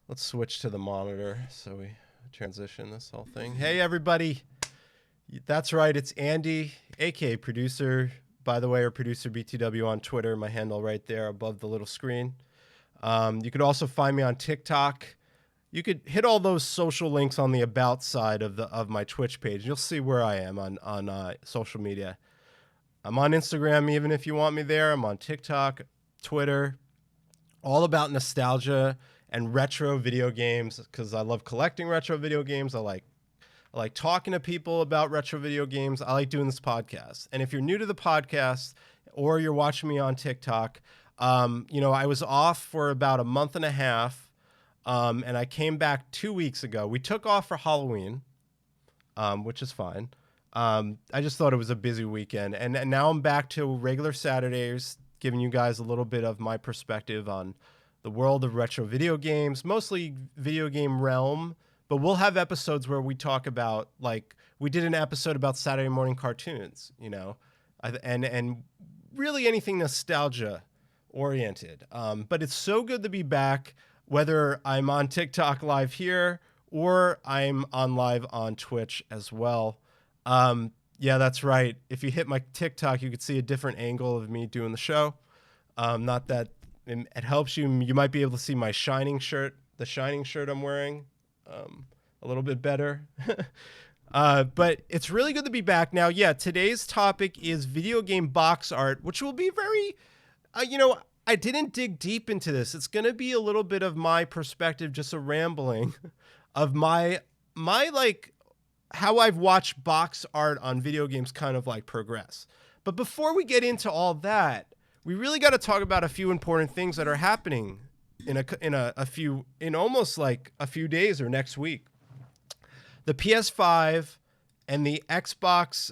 Let's switch to the monitor so we transition this whole thing. Hey, everybody. That's right. It's Andy, aka producer, by the way, or producer BTW on Twitter. My handle right there above the little screen. You could also find me on TikTok. You could hit all those social links on the about side of my Twitch page. You'll see where I am on social media. I'm on Instagram, even if you want me there. I'm on TikTok, Twitter, all about nostalgia and retro video games because I love collecting retro video games. I like talking to people about retro video games. I like doing this podcast. And if you're new to the podcast or you're watching me on TikTok, I was off for about a month and a half, and I came back 2 weeks ago. We took off for Halloween, which is fine. I just thought it was a busy weekend. And now I'm back to regular Saturdays, giving you guys a little bit of my perspective on the world of retro video games, mostly video game realm. But we'll have episodes where we talk about, like, we did an episode about Saturday morning cartoons, and really anything nostalgia oriented. But it's so good to be back, whether I'm on TikTok live here or I'm on live on Twitch as well. Yeah, that's right. If you hit my TikTok, you could see a different angle of me doing the show. Not that it helps you. You might be able to see my Shining shirt, the Shining shirt I'm wearing, a little bit better. But it's really good to be back now. Yeah, today's topic is video game box art, which will be very, I didn't dig deep into this. It's going to be a little bit of my perspective, just a rambling of my like how I've watched box art on video games kind of like progress. But before we get into all that, we really got to talk about a few important things that are happening in almost like a few days or next week. The PS5 and the Xbox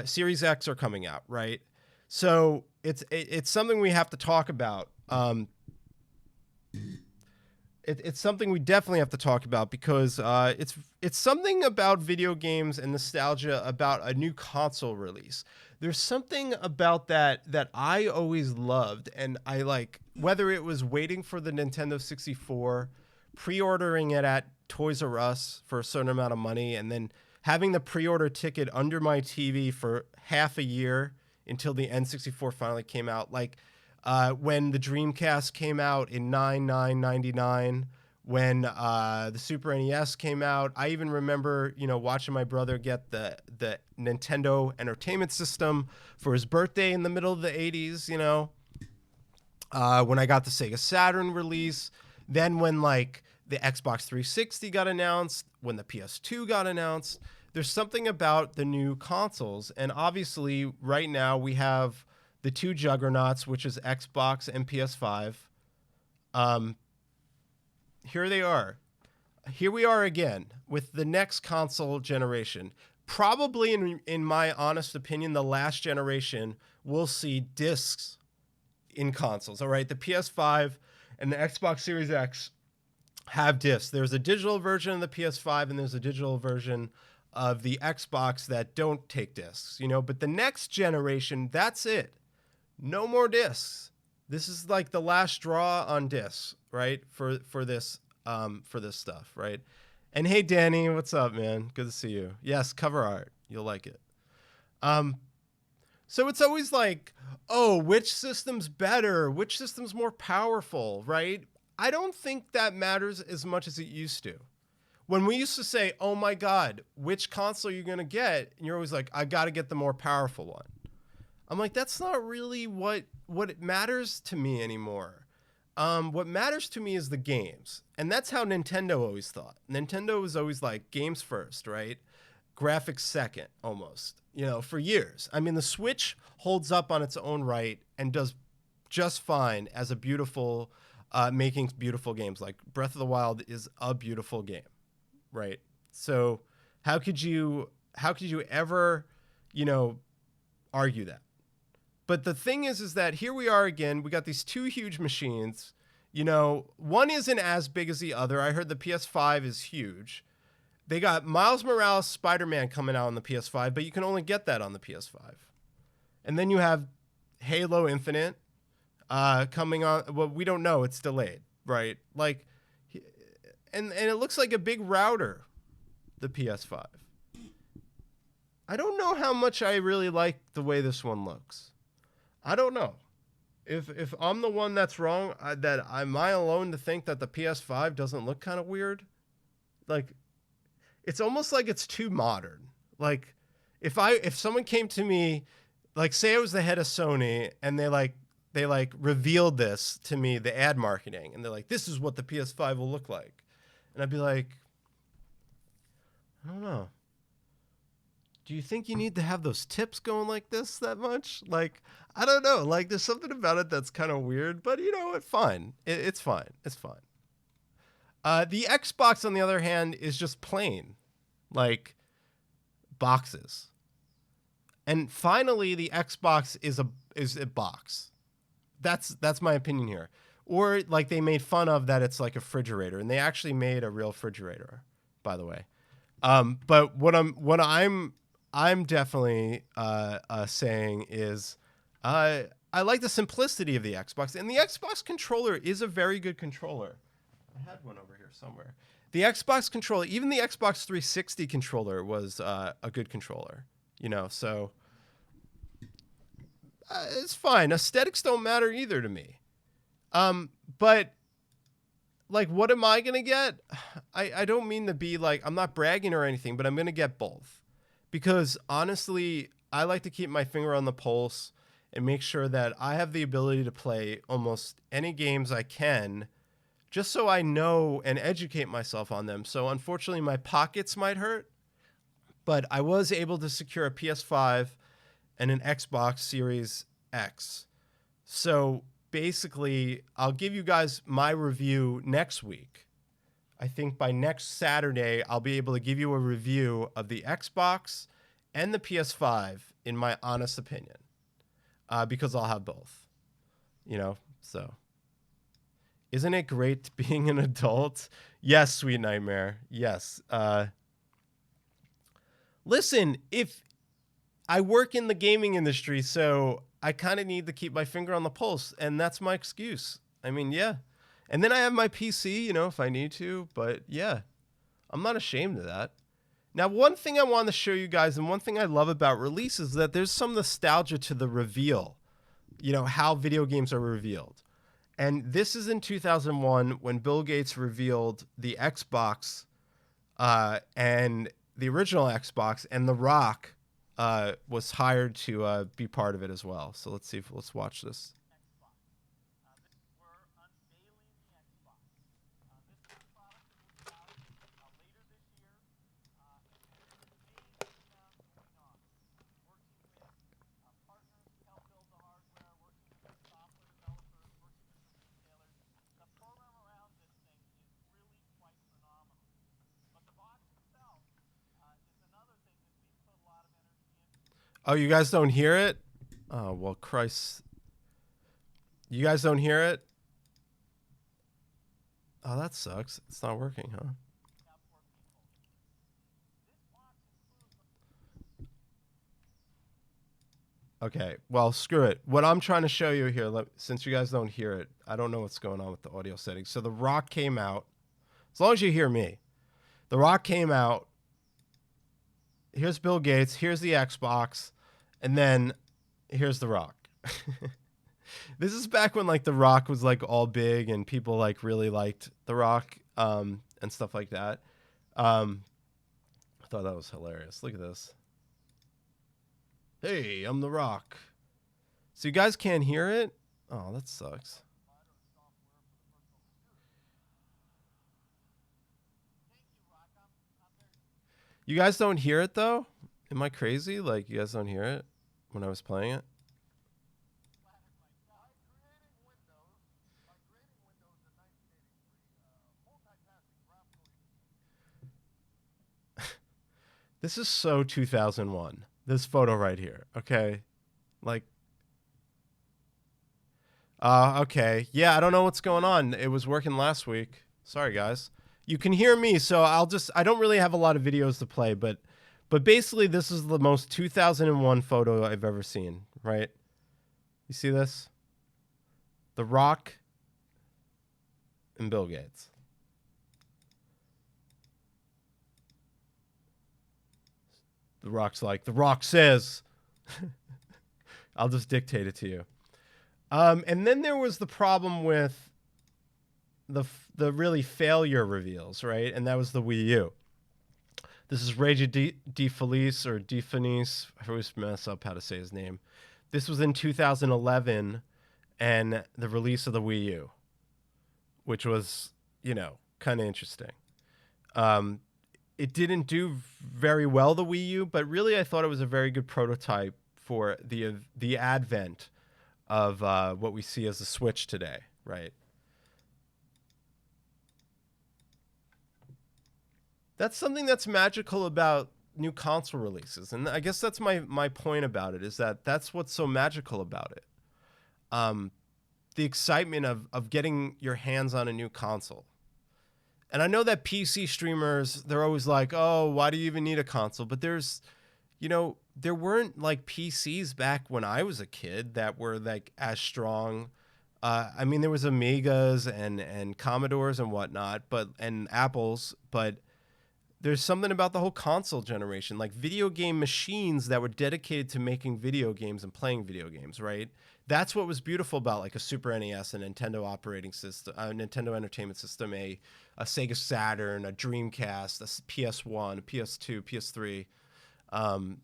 Series X are coming out, right? So it's something we have to talk about. It's something we definitely have to talk about because it's something about video games and nostalgia about a new console release. There's something about that I always loved, and I like, whether it was waiting for the Nintendo 64, pre-ordering it at Toys R Us for a certain amount of money, and then having the pre-order ticket under my TV for half a year until the N64 finally came out. Like when the Dreamcast came out in 99, when the Super NES came out. I even remember, watching my brother get the Nintendo Entertainment System for his birthday in the middle of the 80s, when I got the Sega Saturn release, then when like the Xbox 360 got announced, when the PS2 got announced. There's something about the new consoles. And obviously right now we have the two juggernauts, which is Xbox and PS5. Here they are. Here we are again with the next console generation. Probably, in my honest opinion, the last generation will see discs in consoles. All right, the PS5 and the Xbox Series X have discs. There's a digital version of the PS5 and there's a digital version of the Xbox that don't take discs, but the next generation, that's it. No more discs. This is like the last straw on discs, right? For this stuff, right? And hey, Danny, what's up, man? Good to see you. Yes, cover art. You'll like it. So it's always like, oh, which system's better? Which system's more powerful, right? I don't think that matters as much as it used to. When we used to say, oh my God, which console are you going to get? And you're always like, I got to get the more powerful one. I'm like, that's not really what it matters to me anymore. What matters to me is the games. And that's how Nintendo always thought. Nintendo was always like games first, right? Graphics second, almost, for years. I mean, the Switch holds up on its own right and does just fine as a beautiful, making beautiful games. Like Breath of the Wild is a beautiful game, right? So how could you ever, argue that? But the thing is that here we are again. We got these two huge machines. One isn't as big as the other. I heard the PS5 is huge. They got Miles Morales Spider-Man coming out on the PS5, but you can only get that on the PS5. And then you have Halo Infinite coming on. Well, we don't know. It's delayed, right? Like, and it looks like a big router, the PS5. I don't know how much I really like the way this one looks. I don't know. If I'm the one that's wrong, am I alone to think that the PS5 doesn't look kind of weird? Like, it's almost like it's too modern. Like, if someone came to me, like, say I was the head of Sony, and they revealed this to me, the ad marketing, and they're like, this is what the PS5 will look like. And I'd be like, I don't know. Do you think you need to have those tips going like this that much? Like, I don't know. Like, there's something about it that's kind of weird, but you know what? Fine. It's fine. It's fine. The Xbox, on the other hand, is just plain, like, boxes. And finally, the Xbox is a box. That's my opinion here. Or like they made fun of that it's like a refrigerator, and they actually made a real refrigerator, by the way. But what I'm definitely saying is I like the simplicity of the Xbox, and the Xbox controller is a very good controller. I had one over here somewhere. The Xbox controller, even the Xbox 360 controller was a good controller, you know, so it's fine. Aesthetics don't matter either to me. But like, what am I going to get? I don't mean to be like, I'm not bragging or anything, but I'm going to get both. Because honestly, I like to keep my finger on the pulse and make sure that I have the ability to play almost any games I can, just so I know and educate myself on them. So unfortunately, my pockets might hurt, but I was able to secure a PS5 and an Xbox Series X. So basically, I'll give you guys my review next week. I think by next Saturday, I'll be able to give you a review of the Xbox and the PS5, in my honest opinion, because I'll have both, you know, so. Isn't it great being an adult? Yes, Sweet Nightmare. Yes. Listen, if I work in the gaming industry, so I kind of need to keep my finger on the pulse, and that's my excuse. I mean, yeah. And then I have my PC, you know, if I need to, but yeah, I'm not ashamed of that. Now, one thing I want to show you guys, and one thing I love about release, is that there's some nostalgia to the reveal, you know, how video games are revealed. And this is in 2001 when Bill Gates revealed the Xbox and the original Xbox, and The Rock was hired to be part of it as well. So let's watch this. Oh, you guys don't hear it? Oh, well, Christ. You guys don't hear it? Oh, that sucks. It's not working, huh? Okay, well, screw it. What I'm trying to show you here, since you guys don't hear it, I don't know what's going on with the audio settings. So The Rock came out. As long as you hear me. The Rock came out. Here's Bill Gates. Here's the Xbox. And then here's The Rock. This is back when like The Rock was like all big and people like really liked The Rock and stuff like that. I thought that was hilarious. Look at this. Hey, I'm The Rock. So you guys can't hear it? Oh, that sucks. You guys don't hear it though? Am I crazy? Like you guys don't hear it when I was playing it? This is so 2001. This photo right here. Okay. Like, okay. Yeah, I don't know what's going on. It was working last week. Sorry, guys. You can hear me, so I don't really have a lot of videos to play, but basically this is the most 2001 photo I've ever seen, right? You see this? The Rock and Bill Gates. The Rock's like, The Rock says. I'll just dictate it to you. And then there was the problem with the really failure reveals, right? And that was the Wii U. This is Reggie De Felice or De Felice. I always mess up how to say his name. This was in 2011 and the release of the Wii U, which was, kind of interesting. It didn't do very well, the Wii U, but really I thought it was a very good prototype for the advent of what we see as the Switch today, right? That's something that's magical about new console releases. And I guess that's my point about it, is that that's what's so magical about it. The excitement of getting your hands on a new console. And I know that PC streamers, they're always like, oh, why do you even need a console? But there's, there weren't like PCs back when I was a kid that were like as strong. I mean, there was Amigas and Commodores and whatnot, and Apples, but there's something about the whole console generation, like video game machines that were dedicated to making video games and playing video games, right? That's what was beautiful about like a Super NES, a Nintendo operating system, a Nintendo Entertainment System, a Sega Saturn, a Dreamcast, a PS1, a PS2, PS3,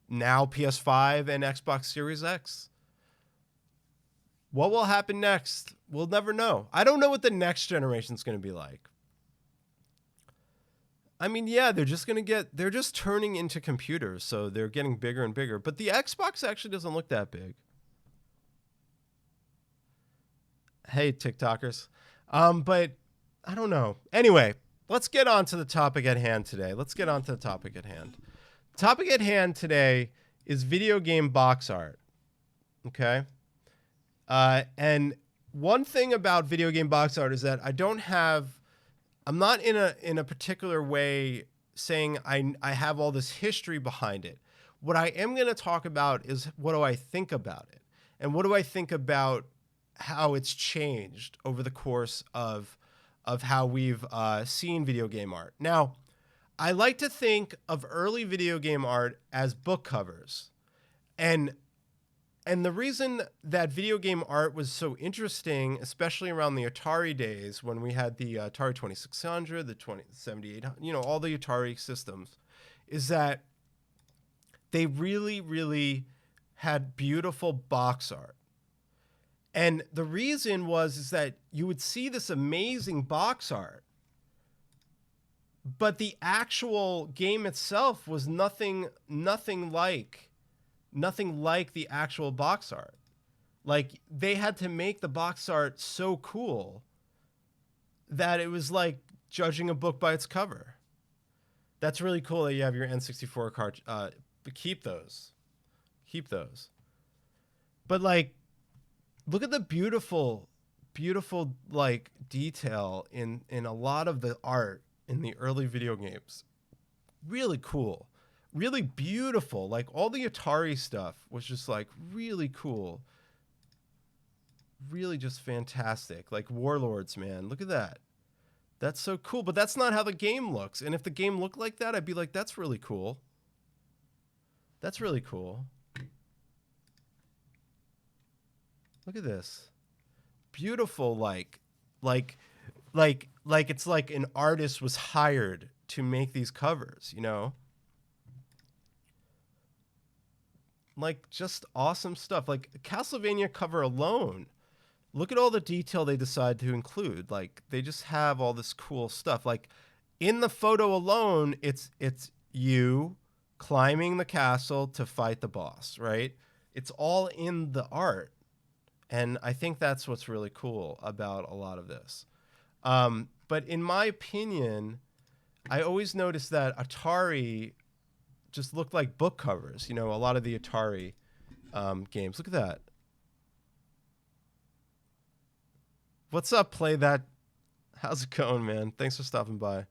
now PS5 and Xbox Series X. What will happen next? We'll never know. I don't know what the next generation is going to be like. I mean, yeah, they're just turning into computers, so they're getting bigger and bigger. But the Xbox actually doesn't look that big. Hey, TikTokers. But I don't know. Anyway, let's get on to the topic at hand today. The topic at hand today is video game box art. Okay? And one thing about video game box art is that I'm not in a particular way saying I have all this history behind it. What I am going to talk about is what do I think about it? And what do I think about how it's changed over the course of how we've seen video game art. Now, I like to think of early video game art as book covers. And the reason that video game art was so interesting, especially around the Atari days when we had the Atari 2600, the 7800, all the Atari systems, is that they really, really had beautiful box art. And the reason is that you would see this amazing box art, but the actual game itself was nothing like the actual box art. Like, they had to make the box art so cool that it was like judging a book by its cover. That's really cool that you have your N64 card. But keep those. But like, look at the beautiful like detail in a lot of the art in the early video games. Really cool. Really beautiful. Like, all the Atari stuff was just like really cool. Really just fantastic. Like Warlords, man. Look at that. That's so cool. But that's not how the game looks. And if the game looked like that, I'd be like, that's really cool. That's really cool. Look at this. Beautiful, like it's like an artist was hired to make these covers, Like, just awesome stuff. Like, Castlevania cover alone. Look at all the detail they decide to include. Like, they just have all this cool stuff. Like, in the photo alone, it's you climbing the castle to fight the boss, right? It's all in the art. And I think that's what's really cool about a lot of this. But in my opinion, I always noticed that Atari just looked like book covers, a lot of the Atari games. Look at that. What's up, Play That? How's it going, man? Thanks for stopping by.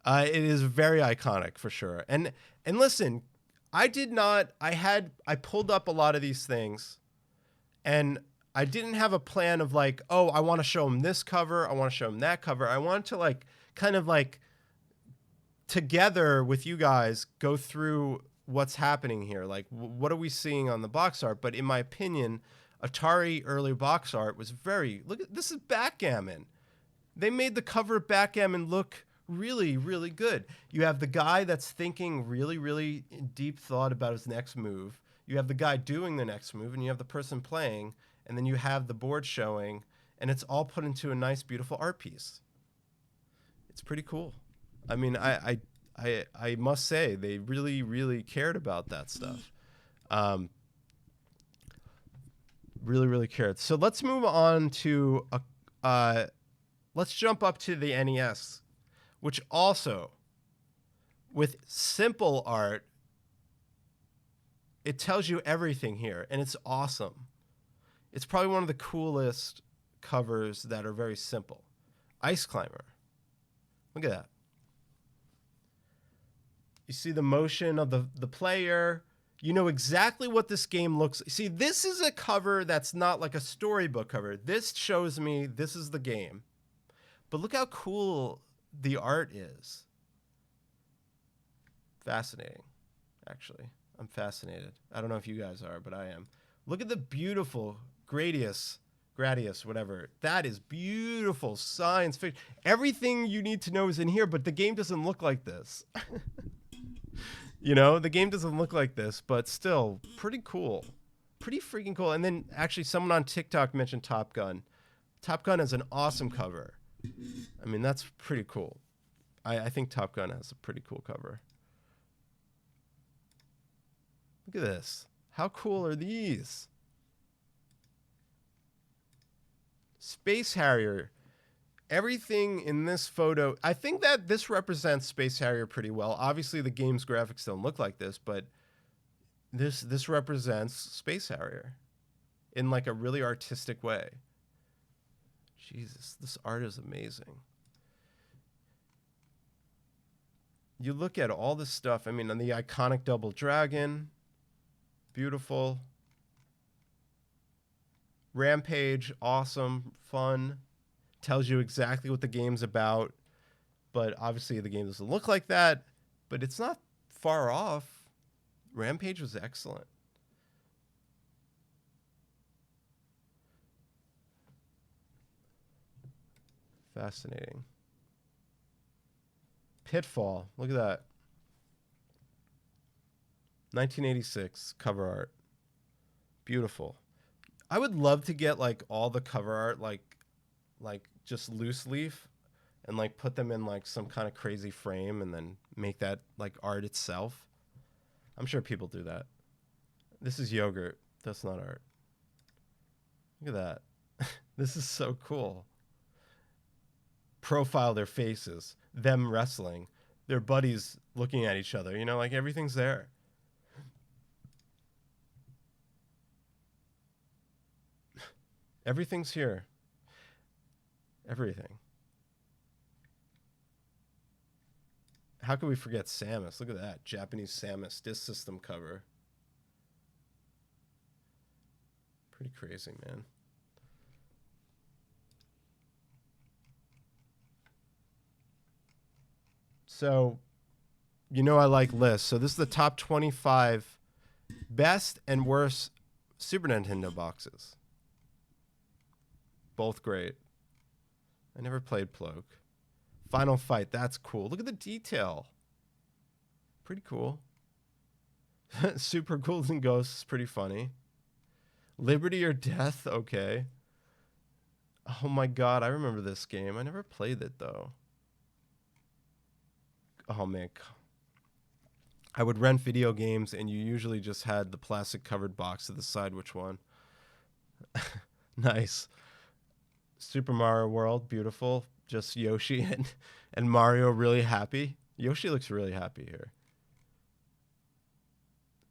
It is very iconic for sure. And listen, I pulled up a lot of these things, and I didn't have a plan of like, oh, I want to show them this cover, I want to show them that cover. I wanted to like kind of like together with you guys go through what's happening here. Like, what are we seeing on the box art? But in my opinion, Atari early box art was look at this is backgammon. They made the cover of backgammon look really, really good. You have the guy that's thinking really, really deep thought about his next move. You have the guy doing the next move, and you have the person playing, and then you have the board showing, and it's all put into a nice, beautiful art piece. It's pretty cool. I mean, I must say they really, really cared about that stuff. Really, really cared. So let's move on to let's jump up to the NES, which also, with simple art, it tells you everything here, and it's awesome. It's probably one of the coolest covers that are very simple. Ice Climber. Look at that. You see the motion of the player. You know exactly what this game looks like. See, this is a cover that's not like a storybook cover. This shows me this is the game. But look how cool the art is. Fascinating, actually. I'm fascinated. I don't know if you guys are, but I am. Look at the beautiful Gradius, whatever. That is beautiful science fiction. Everything you need to know is in here, but the game doesn't look like this. You know, the game doesn't look like this, but still pretty cool. Pretty freaking cool. And then actually someone on TikTok mentioned Top Gun. Top Gun is an awesome cover. I mean, that's pretty cool. I think Top Gun has a pretty cool cover. Look at this. How cool are these? Space Harrier. Everything in this photo, I think that this represents Space Harrier pretty well. Obviously, the game's graphics don't look like this, but this represents Space Harrier in like a really artistic way. Jesus, this art is amazing. You look at all this stuff. I mean, on the iconic Double Dragon, beautiful. Rampage, awesome, fun. Tells you exactly what the game's about, but obviously the game doesn't look like that, but it's not far off. Rampage was excellent. Fascinating. Pitfall, look at that. 1986 cover art. Beautiful. I would love to get like all the cover art like just loose leaf and like put them in like some kind of crazy frame and then make that like art itself. I'm sure people do that. This is yogurt. That's not art. Look at that. This is so cool. Profile their faces, them wrestling, their buddies looking at each other, you know, like everything's there. Everything's here. Everything. How could we forget Samus? Look at that. Japanese Samus disc system cover. Pretty crazy, man. So, you know I like lists. So this is the top 25 best and worst Super Nintendo boxes. Both great. I never played Ploak. Final Fight, that's cool. Look at the detail. Pretty cool. Super Ghouls and Ghosts, pretty funny. Liberty or Death, okay. Oh my god, I remember this game. I never played it though. Oh man. I would rent video games and you usually just had the plastic covered box to decide which one. Nice. Super Mario World, beautiful. Just Yoshi and Mario really happy. Yoshi looks really happy here.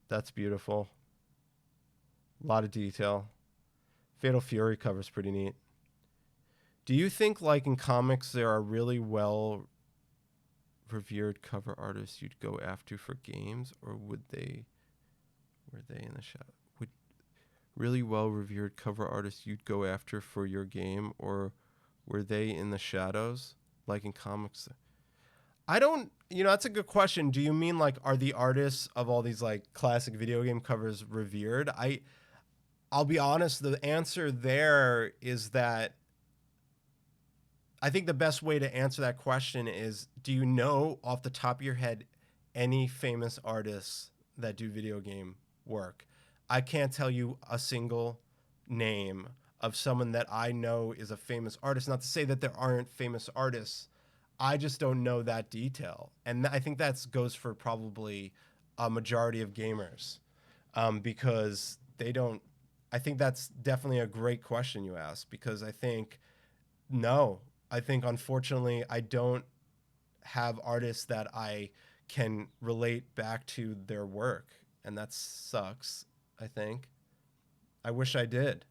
That's beautiful. A lot of detail. Fatal Fury cover's pretty neat. Do you think, like in comics, there are really well revered cover artists you'd go after for games, or were they in the shadow? Would really well revered cover artists you'd go after for your game, or were they in the shadows, like in comics? I don't, that's a good question. Do you mean like, are the artists of all these like classic video game covers revered? I'll be honest, the answer there is that I think the best way to answer that question is, do you know off the top of your head any famous artists that do video game work? I can't tell you a single name of someone that I know is a famous artist. Not to say that there aren't famous artists. I just don't know that detail. And I think that goes for probably a majority of gamers, because they don't. I think that's definitely a great question you asked, because no, I think unfortunately I don't have artists that I can relate back to their work, and that sucks. I think I wish I did.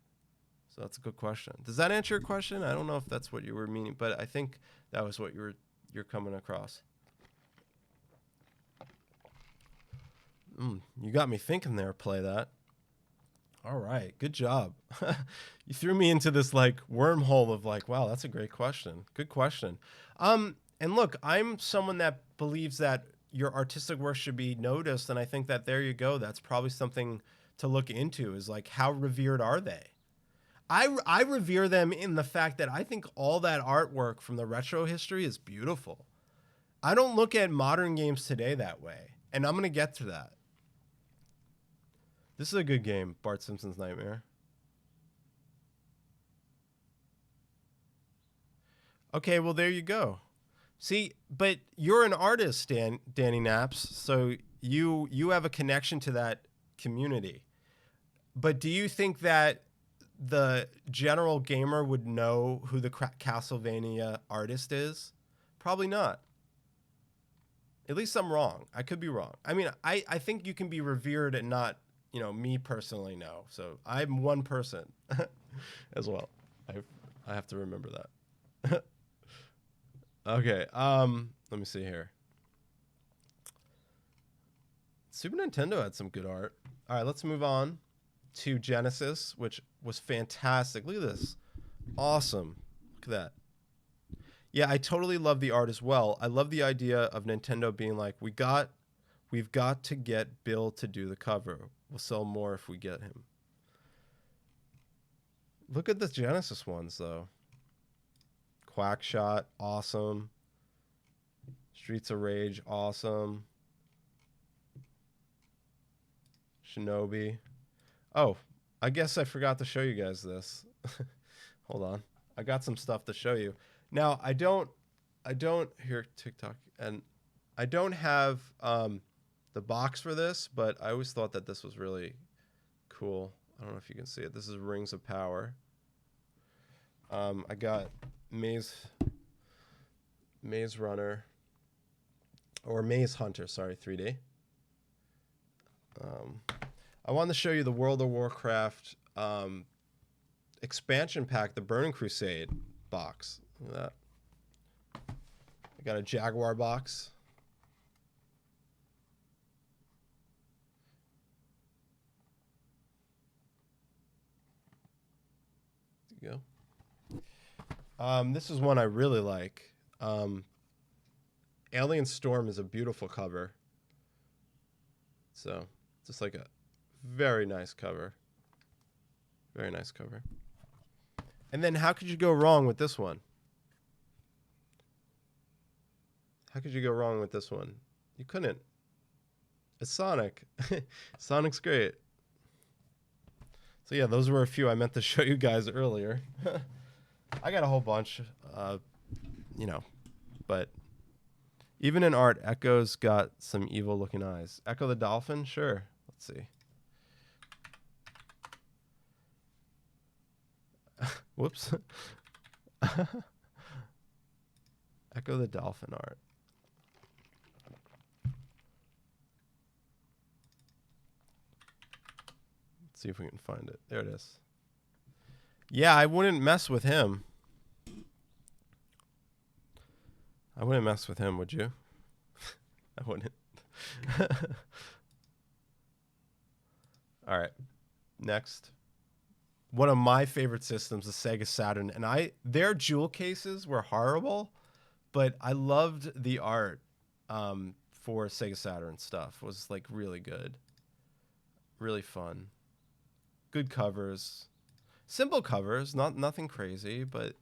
So that's a good question. Does that answer your question? I don't know if that's what you were meaning, but I think that was what you're coming across. You got me thinking there. Play that. All right, good job. You threw me into this like wormhole of like, wow, that's a great question. Good question. And look, I'm someone that believes that your artistic work should be noticed, and I think that there you go. That's probably something to look into. Is like, how revered are they? I revere them in the fact that I think all that artwork from the retro history is beautiful. I don't look at modern games today that way, and I'm gonna get to that. This is a good game, Bart Simpson's Nightmare. Okay, well there you go. See, but you're an artist, Danny Naps, so you have a connection to that community. But do you think that the general gamer would know who the Castlevania artist is? Probably not. At least I'm wrong. I could be wrong. I mean, I think you can be revered and not, me personally, no. So I'm one person as well. I have to remember that. Okay. Let me see here. Super Nintendo had some good art. All right, let's move on to Genesis, which was fantastic. Look at this. Awesome. Look at that. Yeah, I totally love the art as well. I love the idea of Nintendo being like, we've got to get Bill to do the cover. We'll sell more if we get him. Look at the Genesis ones though. Quackshot, awesome. Streets of Rage, awesome. Shinobi. Oh, I guess I forgot to show you guys this. Hold on. I got some stuff to show you. Now, I don't hear TikTok, and I don't have the box for this, but I always thought that this was really cool. I don't know if you can see it. This is Rings of Power. I got Maze Runner, or Maze Hunter, sorry, 3D. I wanted to show you the World of Warcraft expansion pack, the Burning Crusade box. Look at that. I got a Jaguar box. There you go. This is one I really like. Alien Storm is a beautiful cover. So, just like a very nice cover. Very nice cover. And then how could you go wrong with this one? How could you go wrong with this one? You couldn't. It's Sonic. Sonic's great. So yeah, those were a few I meant to show you guys earlier. I got a whole bunch, but even in art, Echo's got some evil looking eyes. Echo the Dolphin? Sure. Let's see. Whoops. Echo the Dolphin art. Let's see if we can find it. There it is. Yeah, I wouldn't mess with him. I wouldn't mess with him, would you? I wouldn't. All right. Next. One of my favorite systems, the Sega Saturn, and their jewel cases were horrible, But I loved the art for Sega Saturn stuff. It was like really good. Really fun. Good covers. Simple covers, nothing crazy, but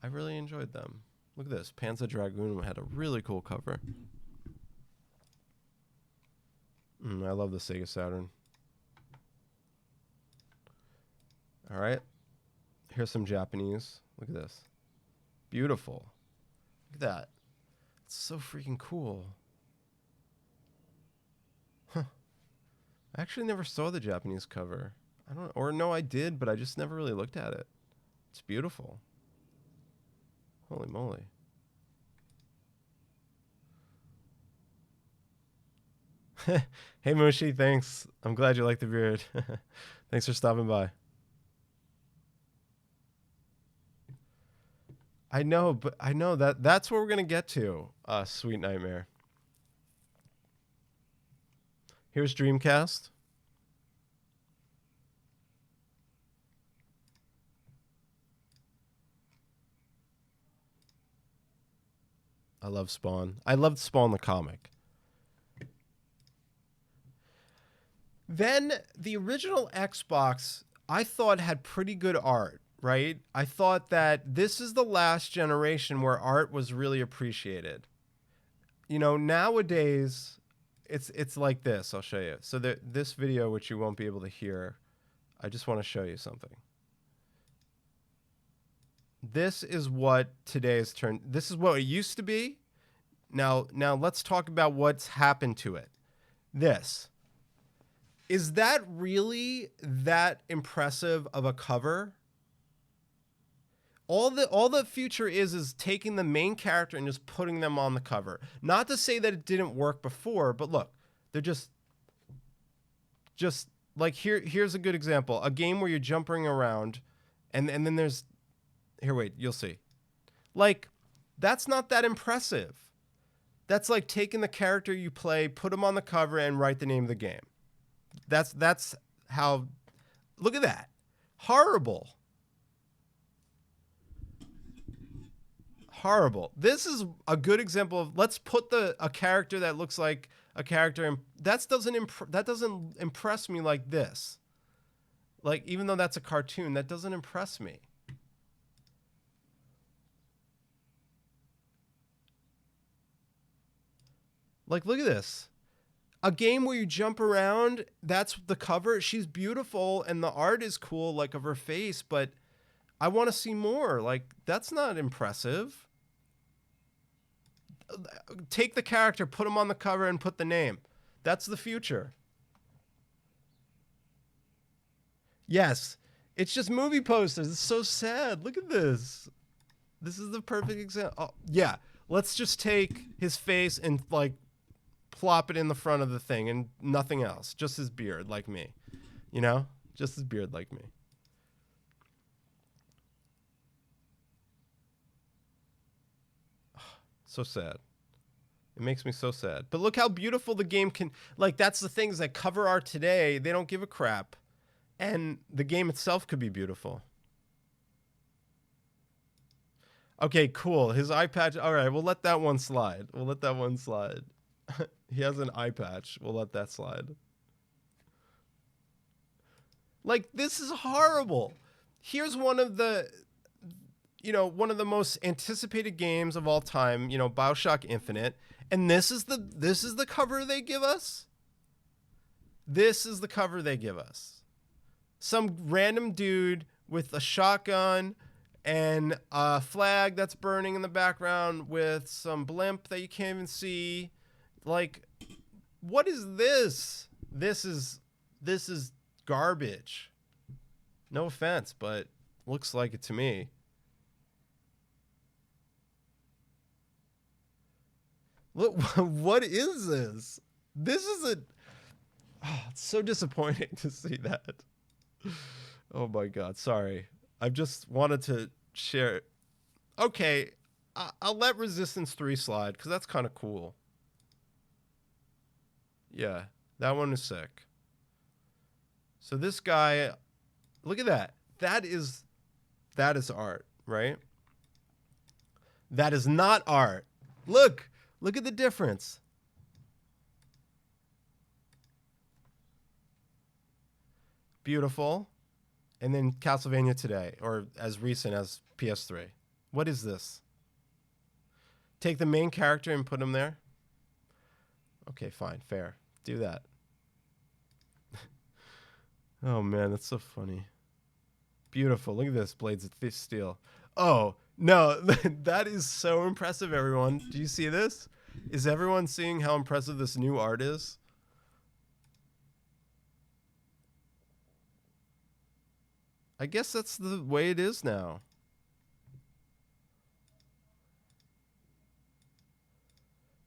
I really enjoyed them. Look at this. Panzer Dragoon had a really cool cover. I love the Sega Saturn. All right. Here's some Japanese. Look at this. Beautiful. Look at that. It's so freaking cool. Huh. I actually never saw the Japanese cover. I don't, or no, I did, but I just never really looked at it. It's beautiful. Holy moly. Hey Mushi, thanks. I'm glad you like the beard. Thanks for stopping by. I know, but I know that's where we're gonna get to. Sweet Nightmare. Here's Dreamcast. I love Spawn. I loved Spawn the comic. Then the original Xbox, I thought had pretty good art, right? I thought that this is the last generation where art was really appreciated. You know, nowadays, it's like this. I'll show you. So this video, which you won't be able to hear, I just want to show you something. This is what today's turn. This is what it used to be. Now let's talk about what's happened to it. This. Is that really that impressive of a cover? All the future is taking the main character and just putting them on the cover. Not to say that it didn't work before, but look, they're just like here's a good example. A game where you're jumping around and then there's here, wait, you'll see. Like, that's not that impressive. That's like taking the character you play, put them on the cover, and write the name of the game. That's how. Look at that. Horrible. Horrible. This is a good example of let's put a character that looks like a character, and that doesn't impress me like this. Like, even though that's a cartoon, that doesn't impress me. Like, look at this. A game where you jump around, that's the cover. She's beautiful, and the art is cool, like, of her face, but I want to see more. Like, that's not impressive. Take the character, put him on the cover, and put the name. That's the future. Yes. It's just movie posters. It's so sad. Look at this. This is the perfect example. Oh, yeah. Let's just take his face and, like, plop it in the front of the thing and nothing else. Just his beard, like me. You know? Just his beard, like me. So sad. It makes me so sad. But look how beautiful the game can... Like, that's the things that cover art today. They don't give a crap. And the game itself could be beautiful. Okay, cool. His eye patch... All right, we'll let that one slide. We'll let that one slide. He has an eye patch. We'll let that slide. Like, this is horrible. Here's one of the... You know, one of the most anticipated games of all time, you know, BioShock Infinite. And this is the cover they give us? This is the cover they give us. Some random dude with a shotgun and a flag that's burning in the background with some blimp that you can't even see. Like, what is this? This is garbage. No offense, but looks like it to me. Look, what is this? This is a... Oh, it's so disappointing to see that. Oh my God, sorry. I just wanted to share. Okay, I'll let Resistance 3 slide because that's kind of cool. Yeah, that one is sick. So this guy, look at that. That is art, right? That is not art. Look at the difference. Beautiful. And then Castlevania Today, or as recent as PS3. What is this? Take the main character and put him there? Okay, fine, fair. Do that. Oh man, that's so funny. Beautiful. Look at this, Blades of Steel. Oh, no, that is so impressive, everyone. Do you see this? Is everyone seeing how impressive this new art is? I guess that's the way it is now.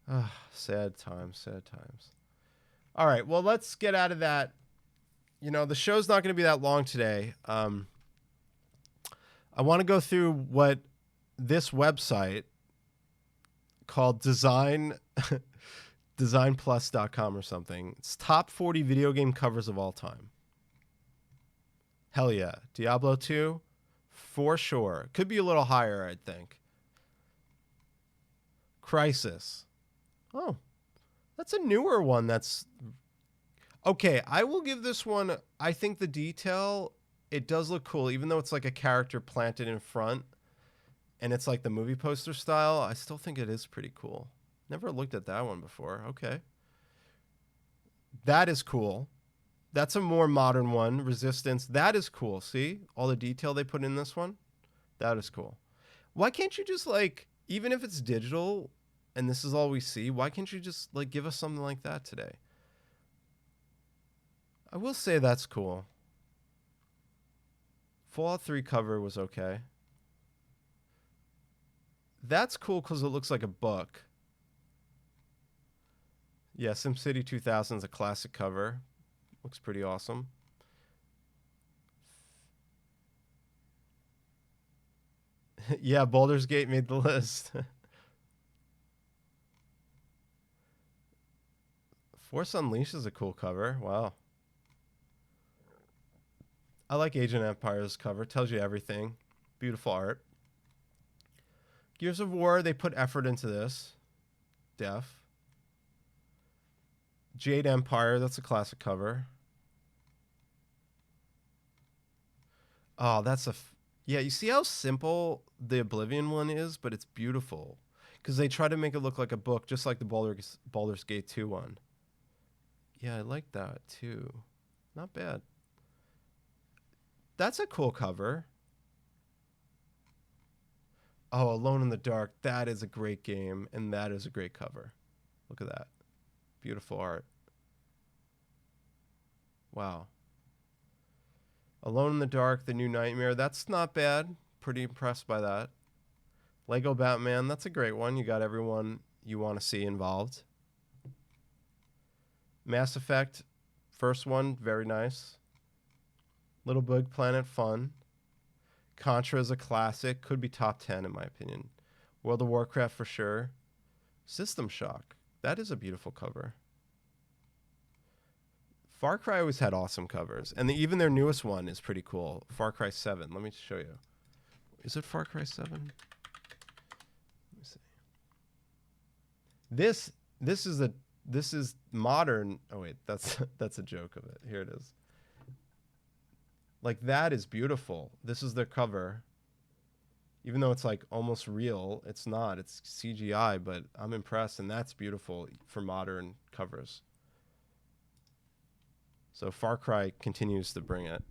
Ah, sad times, sad times. All right, well, let's get out of that. You know, the show's not going to be that long today. I want to go through what this website called designplus.com or something. It's top 40 video game covers of all time. Hell yeah. Diablo 2, for sure. Could be a little higher, I think. Crisis. Oh, that's a newer one. That's okay. I will give this one. I think the detail, it does look cool, even though it's like a character planted in front and it's like the movie poster style. I still think it is pretty cool. Never looked at that one before. Okay. That is cool. That's a more modern one. Resistance. That is cool. See all the detail they put in this one? That is cool. Why can't you just like, even if it's digital and this is all we see, why can't you just like give us something like that today? I will say that's cool. Fallout 3 cover was okay. That's cool because it looks like a book. Yeah, SimCity 2000 is a classic cover. Looks pretty awesome. Yeah, Baldur's Gate made the list. Force Unleashed is a cool cover. Wow. I like Agent Empire's cover. Tells you everything. Beautiful art. Gears of War, they put effort into this. Def. Jade Empire, that's a classic cover. Oh, that's yeah, you see how simple the Oblivion one is, but it's beautiful. Because they try to make it look like a book, just like the Baldur's Gate 2 one. Yeah, I like that too. Not bad. That's a cool cover. Oh, Alone in the Dark. That is a great game, and that is a great cover. Look at that. Beautiful art. Wow. Alone in the Dark, The New Nightmare. That's not bad. Pretty impressed by that. Lego Batman. That's a great one. You got everyone you want to see involved. Mass Effect. First one. Very nice. Little Big Planet. Fun. Contra is a classic. Could be top 10 in my opinion. World of Warcraft for sure. System Shock. That is a beautiful cover. Far Cry always had awesome covers. And even their newest one is pretty cool. Far Cry 7. Let me show you. Is it Far Cry 7? Let me see. This is modern. Oh wait, that's a joke of it. Here it is. Like that is beautiful. This is their cover. Even though it's like almost real, it's not. It's CGI, but I'm impressed, and that's beautiful for modern covers. So Far Cry continues to bring it.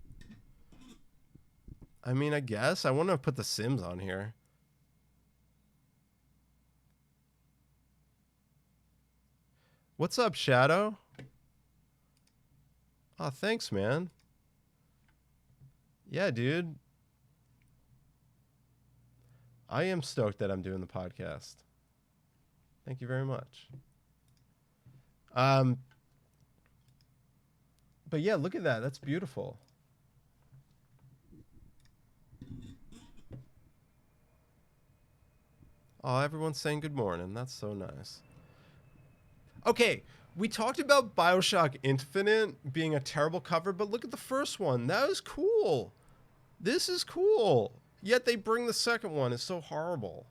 I mean, I guess. I want to put The Sims on here. What's up, Shadow? Oh, thanks, man. Yeah, dude. I am stoked that I'm doing the podcast. Thank you very much. But yeah, look at that. That's beautiful. Oh, everyone's saying good morning. That's so nice. Okay, we talked about BioShock Infinite being a terrible cover, but look at the first one. That was cool. This is cool. Yet they bring the second one. It's so horrible.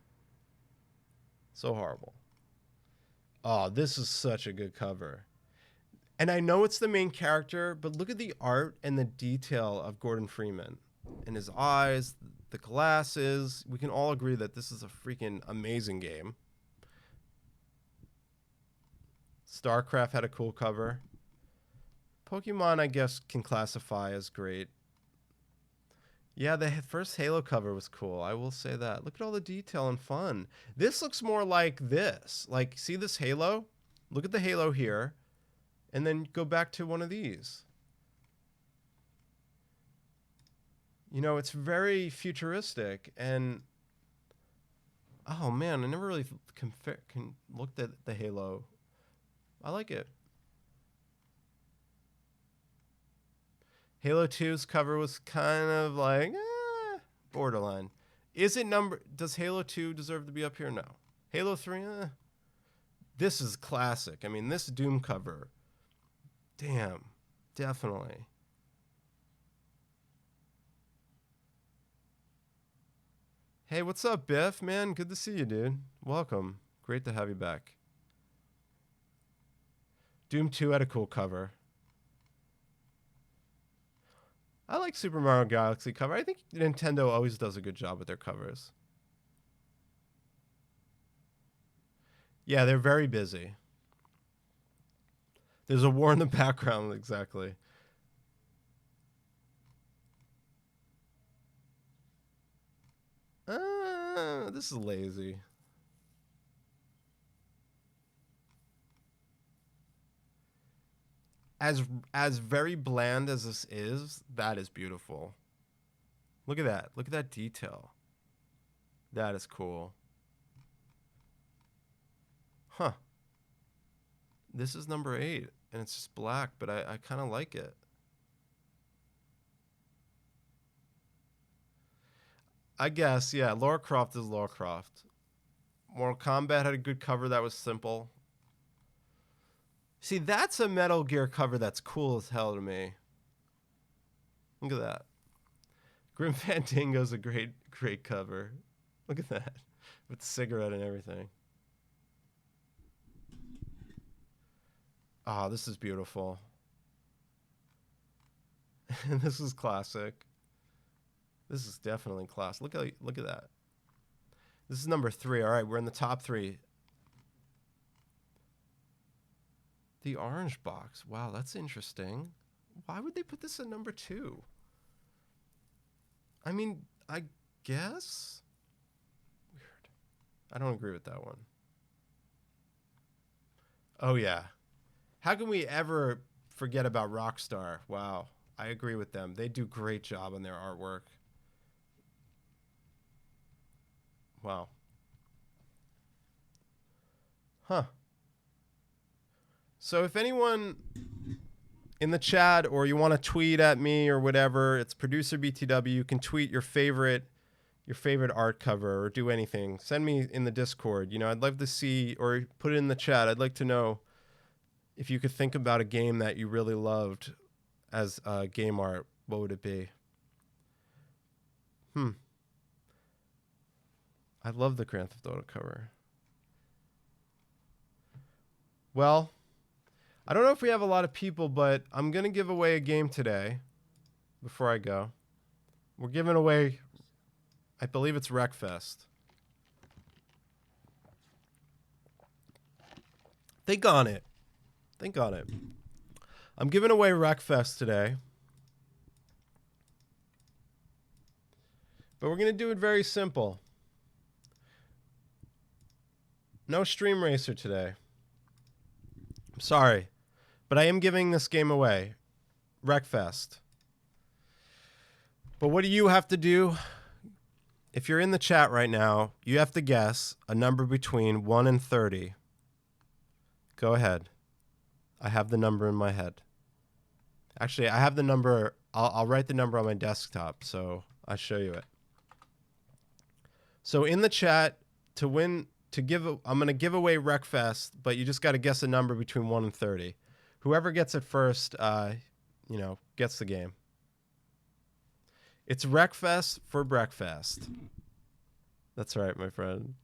So horrible. Oh, this is such a good cover. And I know it's the main character, but look at the art and the detail of Gordon Freeman. And his eyes, the glasses. We can all agree that this is a freaking amazing game. StarCraft had a cool cover. Pokemon, I guess, can classify as great. Yeah, the first Halo cover was cool. I will say that. Look at all the detail and fun. This looks more like this. Like, see this Halo? Look at the Halo here. And then go back to one of these. You know, it's very futuristic. And, oh, man, I never really looked at the Halo. I like it. Halo 2's cover was kind of like, borderline. Is it does Halo 2 deserve to be up here? No. Halo 3, This is classic. I mean, this Doom cover, damn, definitely. Hey, what's up, Biff? Man, good to see you, dude. Welcome. Great to have you back. Doom 2 had a cool cover. I like Super Mario Galaxy cover. I think Nintendo always does a good job with their covers. Yeah, they're very busy. There's a war in the background, exactly. This is lazy. As very bland as this is, that is beautiful. Look at that. Look at that detail. That is cool. Huh. This is number 8, and it's just black, but I kind of like it. I guess, yeah, Lara Croft is Lara Croft. Mortal Kombat had a good cover that was simple. See, that's a Metal Gear cover that's cool as hell to me. Look at that. Grim Fandango's a great cover. Look at that. With the cigarette and everything. Oh, this is beautiful. This is classic. This is definitely classic. Look at that. This is number 3. All right, we're in the top 3. The orange box. Wow, that's interesting. Why would they put this at number 2? I mean, I guess. Weird. I don't agree with that one. Oh, yeah. How can we ever forget about Rockstar? Wow. I agree with them. They do a great job on their artwork. Wow. Huh. So if anyone in the chat or you want to tweet at me or whatever, it's producer BTW. You can tweet your favorite art cover or do anything. Send me in the Discord. You know, I'd love to see, or put it in the chat. I'd like to know if you could think about a game that you really loved as game art. What would it be? I love the Grand Theft Auto cover. Well, I don't know if we have a lot of people, but I'm going to give away a game today before I go. We're giving away, I believe it's Wreckfest. Think on it. Think on it. I'm giving away Wreckfest today. But we're going to do it very simple. No Stream Racer today. I'm sorry. But I am giving this game away. Wreckfest. But what do you have to do? If you're in the chat right now, you have to guess a number between 1 and 30. Go ahead. I have the number in my head. Actually, I have the number. I'll write the number on my desktop, so I'll show you it. So in the chat, to win, I'm going to give away Wreckfest, but you just got to guess a number between 1 and 30. Whoever gets it first, gets the game. It's Wreckfest for breakfast. That's right, my friend.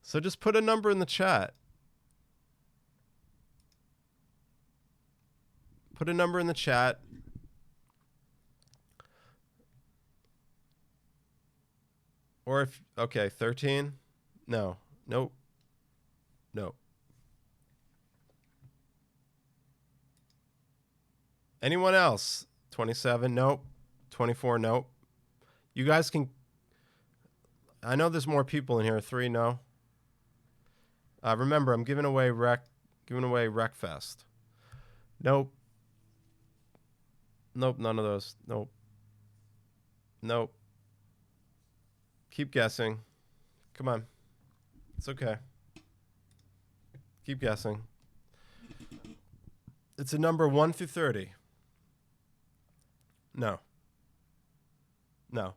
So just put a number in the chat. Put a number in the chat. Or if, okay, 13? No. Nope. No. Anyone else? 27? Nope. 24? Nope. You guys can, I know there's more people in here. 3? No. Remember, I'm giving away Wreckfest. Nope. Nope, none of those. Nope. Nope. Keep guessing. Come on. It's okay. Keep guessing. It's a number 1 through 30. No. No.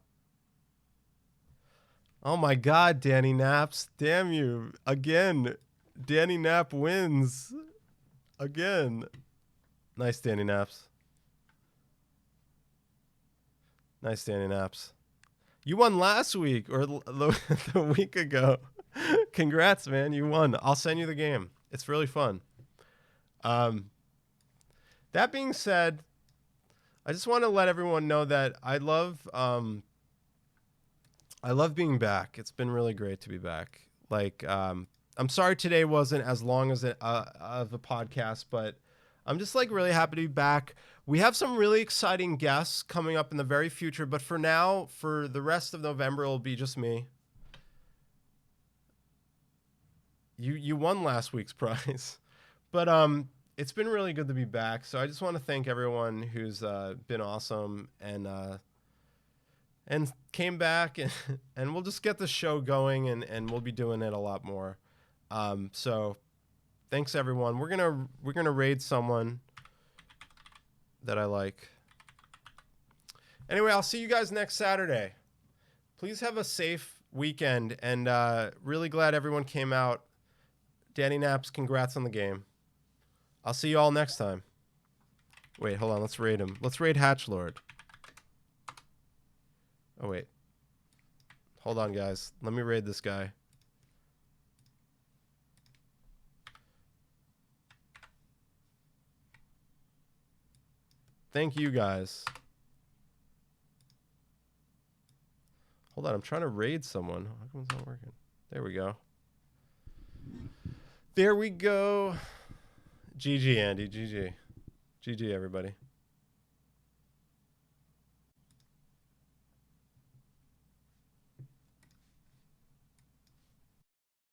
Oh my God, Danny Naps. Damn you. Again. Danny Nap wins. Again. Nice, Danny Naps. Nice, Danny Naps. You won last week or the week ago. Congrats, man. You won. I'll send you the game. It's really fun. That being said, I just want to let everyone know that I love being back. It's been really great to be back. Like, I'm sorry today wasn't as long as of a podcast, but I'm just like really happy to be back. We have some really exciting guests coming up in the very future, but for now, for the rest of November, it'll be just me. You won last week's prize, but it's been really good to be back. So I just want to thank everyone who's been awesome and came back, and we'll just get the show going, and we'll be doing it a lot more. So thanks everyone. We're gonna raid someone that I like. Anyway, I'll see you guys next Saturday. Please have a safe weekend, and really glad everyone came out. Danny Naps, congrats on the game. I'll see you all next time. Wait, hold on. Let's raid him. Let's raid Hatchlord. Oh, wait. Hold on, guys. Let me raid this guy. Thank you, guys. Hold on. I'm trying to raid someone. How come it's not working? There we go. There we go. GG, Andy. GG. GG, everybody.